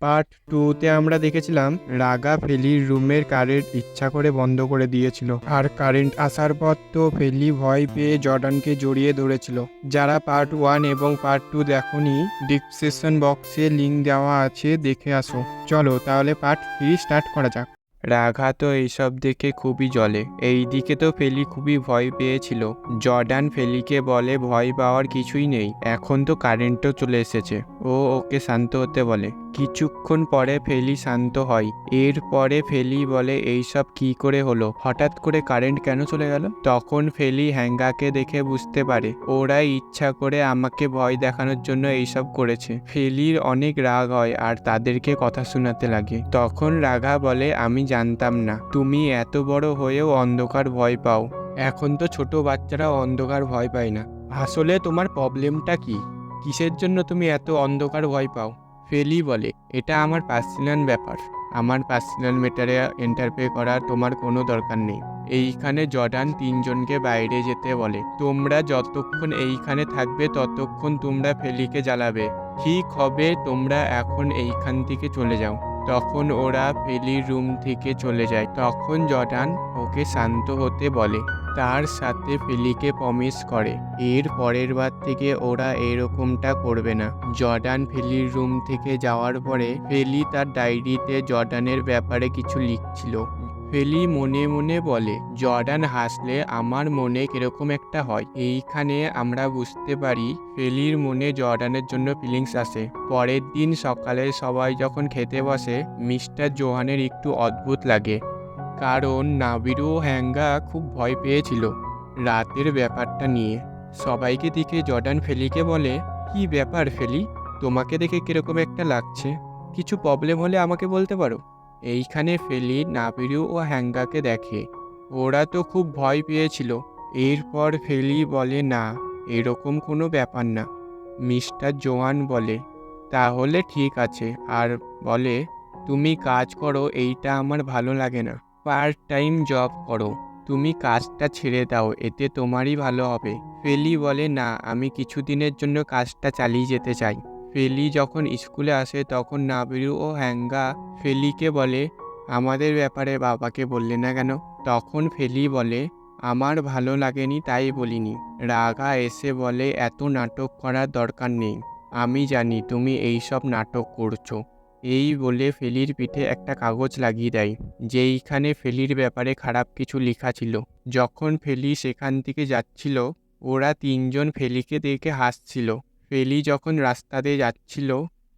Part 2-তে আমরা দেখেছিলাম রাগা ফেলির রুমের কারেন্ট ইচ্ছা করে বন্ধ করে দিয়েছিল, আর কারেন্ট আসার পর তো ফেলি ভয় পেয়ে জর্ডানকে জড়িয়ে ধরেছিল। যারা পার্ট 1 এবং পার্ট 2 দেখোনি, ডিসক্রিপশন বক্সে লিঙ্ক দেওয়া আছে, দেখে আসো। চলো তাহলে পার্ট 3 স্টার্ট করা যাক। রাঘা তো এইসব দেখে খুবই জ্বলে। এইদিকে তো ফেলি খুবই ভয় পেয়েছিল। জর্ডান ফেলিকে বলে ভয় পাওয়ার কিছুই নেই, এখন তো কারেন্টও চলে এসেছে। ও ওকে শান্ত হতে বলে। কিছুক্ষণ পরে ফেলি শান্ত হয়। এরপরে ফেলি বলে এইসব কি করে হলো, হঠাৎ করে কারেন্ট কেন চলে গেল? তখন ফেলি হ্যাঙ্গাকে দেখে বুঝতে পারে ওরা ইচ্ছা করে আমাকে ভয় দেখানোর জন্য এইসব করেছে। ফেলির অনেক রাগ হয় আর তাদেরকে কথা শোনাতে লাগে। তখন রাঘা বলে আমি জানতাম না তুমি এত বড় হয়েও অন্ধকার ভয় পাও। এখন তো ছোট বাচ্চারা অন্ধকার ভয় পায় না। আসলে তোমার প্রবলেমটা কি? কিসের জন্য তুমি এত অন্ধকার ভয় পাও? ফেলি বলে এটা আমার পার্সোনাল ব্যাপার, আমার পার্সোনাল ম্যাটারে ইন্টারফেয়ার করার তোমার কোনো দরকার নেই। এইখানে জর্ডান তিনজনকে বাইরে যেতে বলে। তোমরা যতক্ষণ এইখানে থাকবে ততক্ষণ তোমরা ফেলিকে জ্বালাবে, ঠিক হবে? তোমরা এখন এইখান থেকে চলে যাও। তখন ওরা ফেলির রুম থেকে চলে যায়। তখন জর্ডান ওকে শান্ত হতে বলে, তার সাথে ফেলিকে প্রমিস করে এর পরের বার থেকে ওরা এরকমটা করবে না। জর্ডান ফেলির রুম থেকে যাওয়ার পরে ফেলি তার ডায়েরিতে জর্ডানের ব্যাপারে কিছু লিখছিল। ফেলি মনে মনে বলে জর্ডান হাসলে আমার মনে কিরকম একটা হয়। এইখানে আমরা বুঝতে পারি ফেলির মনে জর্ডানের জন্য ফিলিংস আসে। পরের দিন সকালে সবাই যখন খেতে বসে, মিস্টার জোহানের একটু অদ্ভুত লাগে, কারণ নাবিরু ও হ্যাঙ্গা খুব ভয় পেয়েছিল রাতের ব্যাপারটা নিয়ে। সবাইকে দেখে জর্ডান ফেলিকে বলে, কি ব্যাপার ফেলি, তোমাকে দেখে কিরকম একটা লাগছে? কিছু প্রবলেম হলে আমাকে বলতে পারো। এইখানে ফেলি নাবিরু ও হ্যাঙ্গাকে দেখে, ওরা তো খুব ভয় পেয়েছিল। এরপর ফেলি বলে না, এরকম কোনো ব্যাপার না। মিস্টার জোয়ান বলে তাহলে ঠিক আছে, আর বলে তুমি কাজ করো, এইটা আমার ভালো লাগে না। পার্ট টাইম জব করো, তুমি কাজটা ছেড়ে দাও, এতে তোমারই ভালো হবে। ফেলি বলে না, আমি কিছুদিনের জন্য কাজটা চালিয়ে যেতে চাই। ফেলি যখন স্কুলে আসে তখন নাবিরু ও হ্যাঙ্গা ফেলিকে বলে আমাদের ব্যাপারে বাবাকে বললে না কেন? তখন ফেলি বলে আমার ভালো লাগেনি তাই বলিনি। রাগা এসে বলে এত নাটক করার দরকার নেই, আমি জানি তুমি এইসব নাটক করছো। এই বলে ফেলির পিঠে একটা কাগজ লাগিয়ে দেয়, যেইখানে ফেলির ব্যাপারে খারাপ কিছু লেখা ছিল। যখন ফেলি সেখান থেকে যাচ্ছিল, ওরা তিনজন ফেলিকে দেখে হাসছিল। ফেলি যখন রাস্তাতে যাচ্ছিল,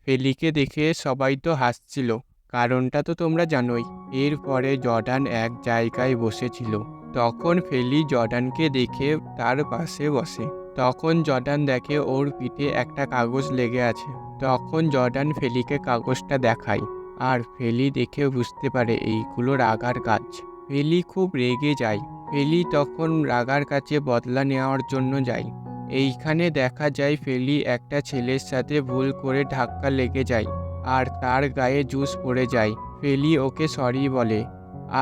ফেলিকে দেখে সবাই তো হাসছিল, কারণটা তো তোমরা জানোই। এরপরে জর্ডান এক জায়গায় বসেছিল। তখন ফেলি জর্ডানকে দেখে তার পাশে বসে। তখন জর্ডান দেখে ওর পিঠে একটা কাগজ লেগে আছে। তখন জর্ডান ফেলিকে কাগজটা দেখায়, আর ফেলি দেখে বুঝতে পারে এইগুলো রাগার কাজ। ফেলি খুব রেগে যায়। ফেলি তখন রাগার কাছে বদলা নেওয়ার জন্য যায়। এইখানে দেখা যায় ফেলি একটা ছেলের সাথে ভুল করে ধাক্কা লেগে যায়, আর তার গায়ে জুস পড়ে যায়। ফেলি ওকে সরি বলে,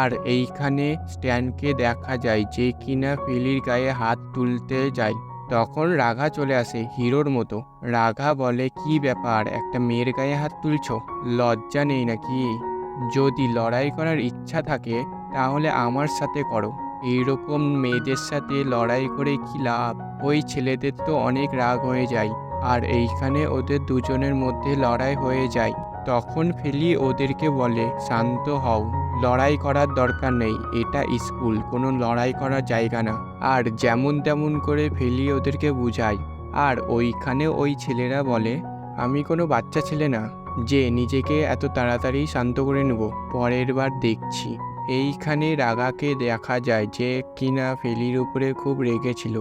আর এইখানে স্ট্যানকে দেখা যায় যে কিনা ফেলির গায়ে হাত তুলতে যায়। তখন রাঘা চলে আসে হিরোর মতো। রাঘা বলে কি ব্যাপার, একটা মেয়ের গায়ে হাত তুলছো? লজ্জা নেই নাকি? যদি লড়াই করার ইচ্ছা থাকে তাহলে আমার সাথে করো, এইরকম মেয়েদের সাথে লড়াই করে কি লাভ? ওই ছেলেদের তো অনেক রাগ হয়ে যায়, আর এইখানে ওদের দুজনের মধ্যে লড়াই হয়ে যায়। তখন ফেলি ওদেরকে বলে শান্ত হও, লড়াই করার দরকার নেই, এটা স্কুল, কোনো লড়াই করার জায়গা না। আর যেমন তেমন করে ফেলি ওদেরকে বুঝায়। আর ওইখানে ওই ছেলেরা বলে আমি কোনো বাচ্চা ছেলে না যে নিজেকে এত তাড়াতাড়ি শান্ত করে নেব, পরের বার দেখছি। এইখানে রাগাকে দেখা যায় যে কিনা ফেলির উপরে খুব রেগেছিল,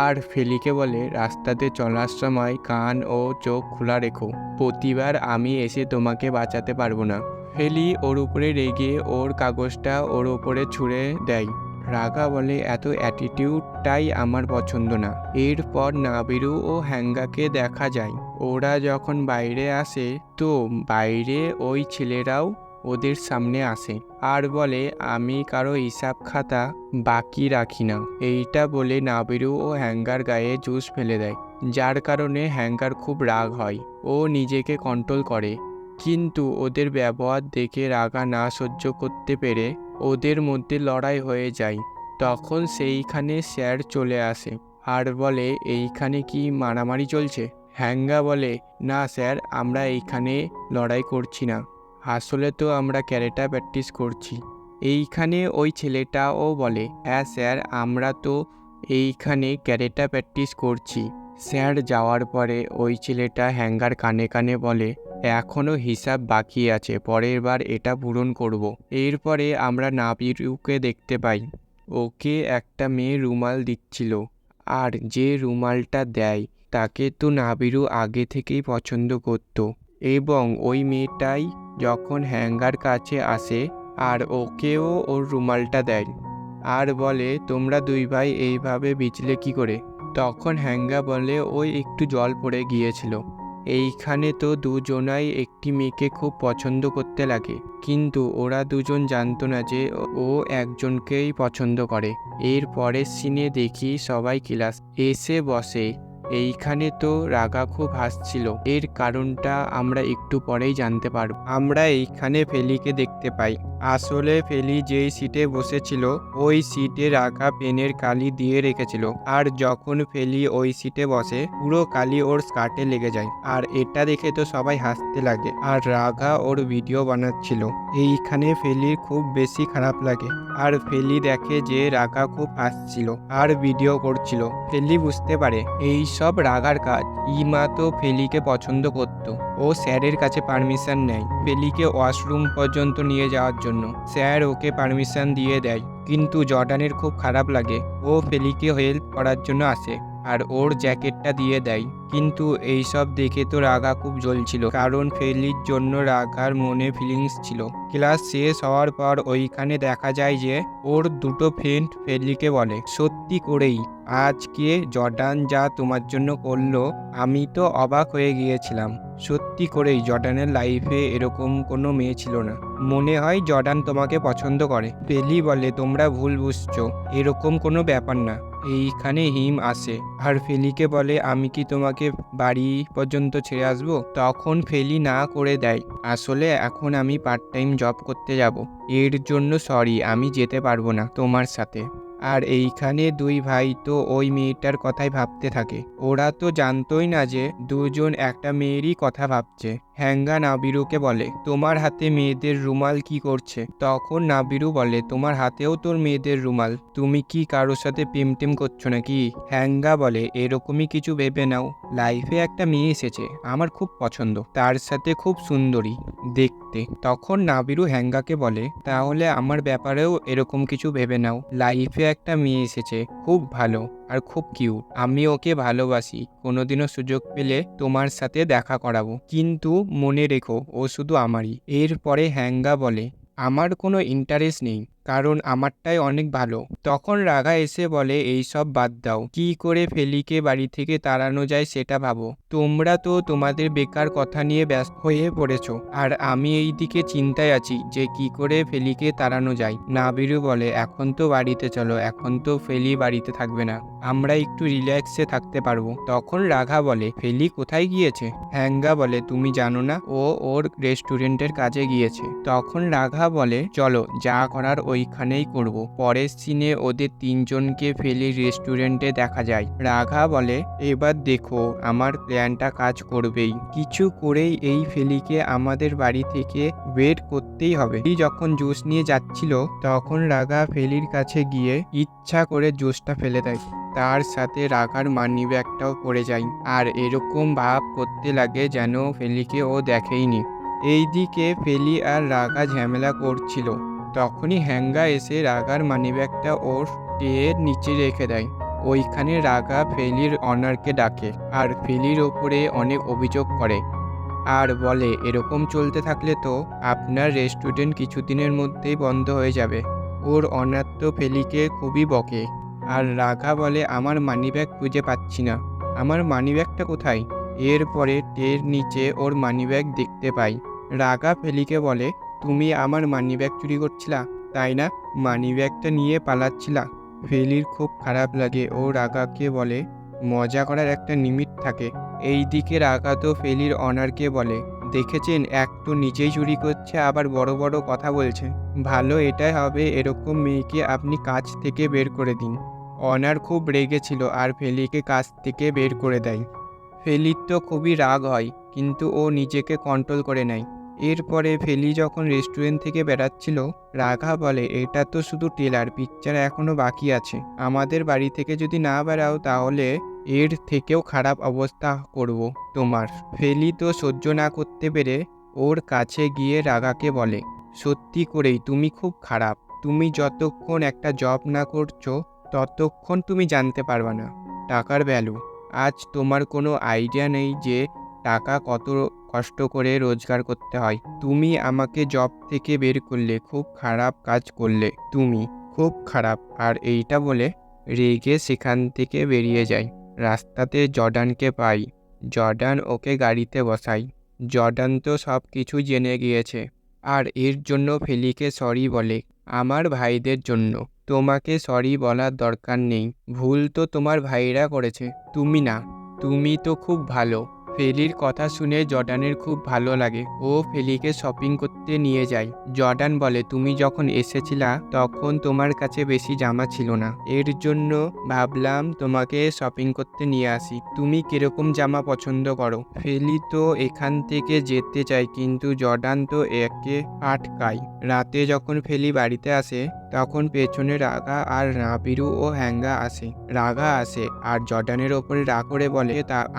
আর ফেলিকে বলে রাস্তাতে চলার সময় কান ও চোখ খোলা রেখো, প্রতিবার আমি এসে তোমাকে বাঁচাতে পারবো না। ফেলি ওর উপরে রেগে ওর কাগজটা ওর উপরে ছুঁড়ে দেয়। রাগা বলে এত অ্যাটিটিউডটাই আমার পছন্দ না। এরপর নাবিরু ও হ্যাঙ্গাকে দেখা যায়। ওরা যখন বাইরে আসে তো বাইরে ওই ছেলেরাও ওদের সামনে আসে, আর বলে আমি কারো হিসাব খাতা বাকি রাখি না। এইটা বলে নাবিরু ও হ্যাঙ্গার গায়ে জুস ফেলে দেয়, যার কারণে হ্যাঙ্গার খুব রাগ হয়। ও নিজেকে কন্ট্রোল করে, কিন্তু ওদের ব্যবহার দেখে রাগা না সহ্য করতে পেরে ওদের মধ্যে লড়াই হয়ে যায়। তখন সেইখানে স্যার চলে আসে আর বলে, এইখানে কি মারামারি চলছে? হ্যাঙ্গা বলে, না স্যার, আমরা এইখানে লড়াই করছি না, আসলে তো আমরা ক্যারেটা প্র্যাকটিস করছি। এইখানে ওই ছেলেটাও বলে, হ্যাঁ স্যার, আমরা তো এইখানে ক্যারেটা প্র্যাকটিস করছি। স্যার যাওয়ার পরে ওই ছেলেটা হ্যাঙ্গার কানে কানে বলে, এখনও হিসাব বাকি আছে, পরের বার এটা পূরণ করব। এরপরে আমরা নাবিরুকে দেখতে পাই। ওকে একটা মেয়ে রুমাল দিচ্ছিল, আর যে রুমালটা দেয় তাকে তো নাবিরু আগে থেকেই পছন্দ করত, এবং ওই মেয়েটাই যখন হ্যাঙ্গার কাছে আসে আর ওকেও ওর রুমালটা দেয় আর বলে, তোমরা দুই ভাই এইভাবে ভিজলে কি করে? তখন হ্যাঙ্গা বলে, ওই একটু জল পড়ে গিয়েছিল। এইখানে তো দুজনাই একটি মেয়েকে খুব পছন্দ করতে লাগে, কিন্তু ওরা দুজন জানতো না যে ও একজনকেই পছন্দ করে। এর পরের সিনে দেখি সবাই ক্লাস এসে বসে। এইখানে তো রাগা খুব হাসছিল, এর কারণটা আমরা একটু পরেই জানতে পারব। আমরা এইখানে ফেলিকে দেখতে পাই। আসলে ফেলি যেই সিটে বসেছিল ওই সিটে রাগা পেনের কালি দিয়ে রেখেছিল, আর যখন ফেলি ওই সিটে বসে পুরো কালি ওর স্কার্টে লেগে যায়, আর এটা দেখে তো সবাই হাসতে লাগে, আর রাগা ওর ভিডিও বানাচ্ছিল। এইখানে ফেলির খুব বেশি খারাপ লাগে, আর ফেলি দেখে যে রাগা খুব হাসছিল আর ভিডিও করছিল। ফেলি বুঝতে পারে এই সব রাগার কাজ। ইমা তো ফেলিকে পছন্দ করত। ও স্যারের কাছে পারমিশন নেয় ফেলিকে ওয়াশরুম পর্যন্ত নিয়ে যাওয়ার জন্য। স্যার ওকে পারমিশন দিয়ে দেয়, কিন্তু জর্ডানের খুব খারাপ লাগে। ও ফেলিকে হেল্প করার জন্য আসে আর ওর জ্যাকেটটা দিয়ে দেয়, কিন্তু এইসব দেখে তো রাগা খুব জ্বলছিল, কারণ ফেলির জন্য রাগার মনে ফিলিংস ছিল। ক্লাস শেষ হওয়ার পর ওইখানে দেখা যায় যে ওর দুটো ফ্রেন্ড ফেলিকে বলে, সত্যি করেই আজকে জর্ডান যা তোমার জন্য করলো আমি তো অবাক হয়ে গিয়েছিলাম। সত্যি করেই জর্ডানের লাইফে এরকম কোনো মেয়ে ছিল না, মনে হয় জর্ডান তোমাকে পছন্দ করে। ফেলি বলে, তোমরা ভুল বুঝছো, এরকম কোনো ব্যাপার না। এইখানে হিম আসে আর ফেলিকে বলে, আমি কি তোমাকে বাড়ি পর্যন্ত ছেড়ে আসবো? তখন ফেলি না করে দেয়, আসলে এখন আমি পার্ট টাইম জব করতে যাব, এর জন্য সরি, আমি যেতে পারবো না তোমার সাথে। আর এইখানে দুই ভাই তো ওই মেয়েটার কথাই ভাবতে থাকে। ওরা তো জানতোই না যে দুজন একটা মেয়েরই কথা ভাবছে। হ্যাঙ্গা নাবিরুকে বলে, তোমার হাতে মেয়েদের রুমাল কি করছে? তখন নাবিরু বলে, তোমার হাতেও তোর মেয়েদের রুমাল, তুমি কি কারোর সাথে প্রেম টেম করছো নাকি? হ্যাঙ্গা বলে, এরকমই কিছু ভেবে নাও, লাইফে একটা মেয়ে এসেছে আমার খুব পছন্দ, তার সাথে খুব সুন্দরী দেখতে। তখন নাবিরু হ্যাঙ্গাকে বলে, তাহলে আমার ব্যাপারেও এরকম কিছু ভেবে নাও, লাইফে একটা মেয়ে এসেছে খুব ভালো আর খুব কিউট, আমি ওকে ভালোবাসি, কোনোদিনও সুযোগ পেলে তোমার সাথে দেখা করাবো, কিন্তু মনে রেখো ও শুধু আমারই। এরপরে হ্যাঙ্গা বলে, আমার কোনো ইন্টারেস্ট নেই, কারণ আমারটাই অনেক ভালো। তখন রাগা এসে বলে, এইসব বাদ দাও, কি করে ফেলিকে বাড়ি থেকে তাড়ানো যায় সেটা ভাবো। তোমরা তো তোমাদের বেকার কথা নিয়ে ব্যস্ত হয়ে পড়েছো, আর আমি এই দিকে চিন্তায় আছি যে কি করে ফেলিকে তাড়ানো যায়। নাবিরু বলে, এখন তো বাড়িতে চলো, এখন তো ফেলি বাড়িতে থাকবে না, আমরা একটু রিল্যাক্সে থাকতে পারবো। তখন রাগা বলে, ফেলি কোথায় গিয়েছে? হ্যাঙ্গা বলে, তুমি জানো না, ও ওর রেস্টুরেন্টের কাজে গিয়েছে। তখন রাগা বলে, চলো যা করার ওইখানেই করব। পরের সিনে ওদের তিনজনকে ফেলি রেস্টুরেন্টে দেখা যায়। রাগা বলে, এবার দেখো আমার প্ল্যানটা কাজ করবেই, কিছু করেই এই ফেলিকে আমাদের বাড়ি থেকে বের করতেই হবে। যখন জুস নিয়ে যাচ্ছিল তখন রাগা ফেলির কাছে গিয়ে ইচ্ছা করে জুসটা ফেলে দেয়, তার সাথে রাগার মানিব্যাগটাও পড়ে যায়, আর এরকম ভাব করতে লাগে যেন ফেলিকে ও দেখেইনি। এইদিকে ফেলি আর রাগা ঝামেলা করছিল, তখনই হ্যাঙ্গা এসে রাগার মানিব্যাগটা ওর ট্রের নিচে রেখে দেয়। ওইখানে রাগা ফেলির অনারকে ডাকে আর ফেলির ওপরে অনেক অভিযোগ করে, আর বলে, এরকম চলতে থাকলে তো আপনার রেস্টুরেন্ট কিছুদিনের মধ্যেই বন্ধ হয়ে যাবে। ওর অনার তো ফেলিকে খুবই বকে। আর রাগা বলে, আমার মানিব্যাগ খুঁজে পাচ্ছি না, আমার মানিব্যাগটা কোথায়? এরপরে ট্রের নিচে ওর মানিব্যাগ দেখতে পাই। রাগা ফেলিকে বলে, তুমি আমার মানিব্যাগ চুরি করছিলা তাই না? মানিব্যাগটা নিয়ে পালাচ্ছিলা? ফেলির খুব খারাপ লাগে। ও রাগাকে বলে, মজা করার একটা লিমিট থাকে। এইদিকে রাগা তো ফেলির অনারকে বলে, দেখেছেন, এক তো নিজেই চুরি করছে আবার বড় বড় কথা বলছে। ভালো এটাই হবে, এরকম মেয়েকে আপনি কাজ থেকে বের করে দিন। অনার খুব রেগেছিল আর ফেলিকে কাজ থেকে বের করে দেয়। ফেলির তো খুবই রাগ হয়, কিন্তু ও নিজেকে কন্ট্রোল করে নেয়। এরপরে ফেলি যখন রেস্টুরেন্ট থেকে বেরাচ্ছিল, রাঘা বলে, এটা তো শুধু টেলার, পিকচার এখনো বাকি আছে। আমাদের বাড়ি থেকে যদি না বেরাও তাহলে এর থেকেও খারাপ অবস্থা করব তোমার। ফেলি তো সহ্য না করতে পেরে ওর কাছে গিয়ে রাঘাকে বলে, সত্যি করেই তুমি খুব খারাপ। তুমি যতক্ষণ একটা জব না করছো ততক্ষণ তুমি জানতে পারবে না টাকার ভ্যালু। আজ তোমার কোনো আইডিয়া নেই যে টাকা কত কষ্ট করে রোজগার করতে হয়। তুমি আমাকে জব থেকে বের করলে, খুব খারাপ কাজ করলে, তুমি খুব খারাপ। আর এইটা বলে রেগে সেখান থেকে বেরিয়ে যায়। রাস্তাতে জর্ডানকে পাই। জর্ডান ওকে গাড়িতে বসায়। জর্ডান তো সব কিছু জেনে গিয়েছে আর এর জন্য ফেলিকে সরি বলে। আমার ভাইদের জন্য তোমাকে সরি বলার দরকার নেই, ভুল তো তোমার ভাইরা করেছে, তুমি না। তুমি তো খুব ভালো। ফেলির কথা শুনে জর্ডানের খুব ভালো লাগে। ও ফেলিকে শপিং করতে নিয়ে যায়। জর্ডান বলে, তুমি যখন এসেছিলা তখন তোমার কাছে বেশি জামা ছিল না, এর জন্য ভাবলাম তোমাকে শপিং করতে নিয়ে আসি। তুমি কিরকম জামা পছন্দ করো? ফেলি তো এখান থেকে যেতে চায়, কিন্তু জর্ডান তো একে আটকায়। রাতে যখন ফেলি বাড়িতে আসে তখন পেছনে রাঘা আর নাবিরু ও হ্যাঙ্গা আসে। রাঘা আসে আর জর্ডানের ওপরে রাগ করে বলে,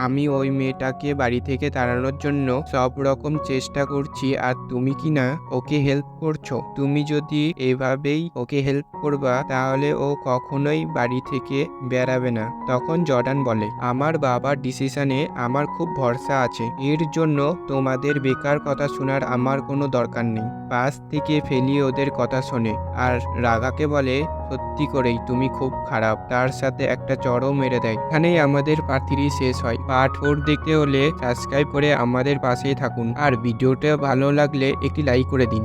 আমি ওই মেয়েটাকে বাড়ি থেকে তাড়ানোর জন্য সব রকম চেষ্টা করছি আর তুমি কি না ওকে হেল্প করছো? তুমি যদি এভাবেই ওকে হেল্প করবা তাহলে ও কখনোই বাড়ি থেকে বেরাবে না। তখন জর্ডান বলে, আমার বাবার ডিসিশনে আমার খুব ভরসা আছে, এর জন্য তোমাদের বেকার কথা শোনার আমার কোনো দরকার নেই। পাশ থেকে ফেলি ওদের কথা শোনে আর রাঘাকে বলে, সত্যি করেই তুমি খুব খারাপ। তার সাথে একটা চড়ও মেরে দেয়। এখানেই আমাদের পার্ট 3 শেষ হয়। পার্ট 4 দেখতে হলে সাবস্ক্রাইব করে আমাদের পাশেই থাকুন আর ভিডিওটা ভালো লাগলে একটি লাইক করে দিন।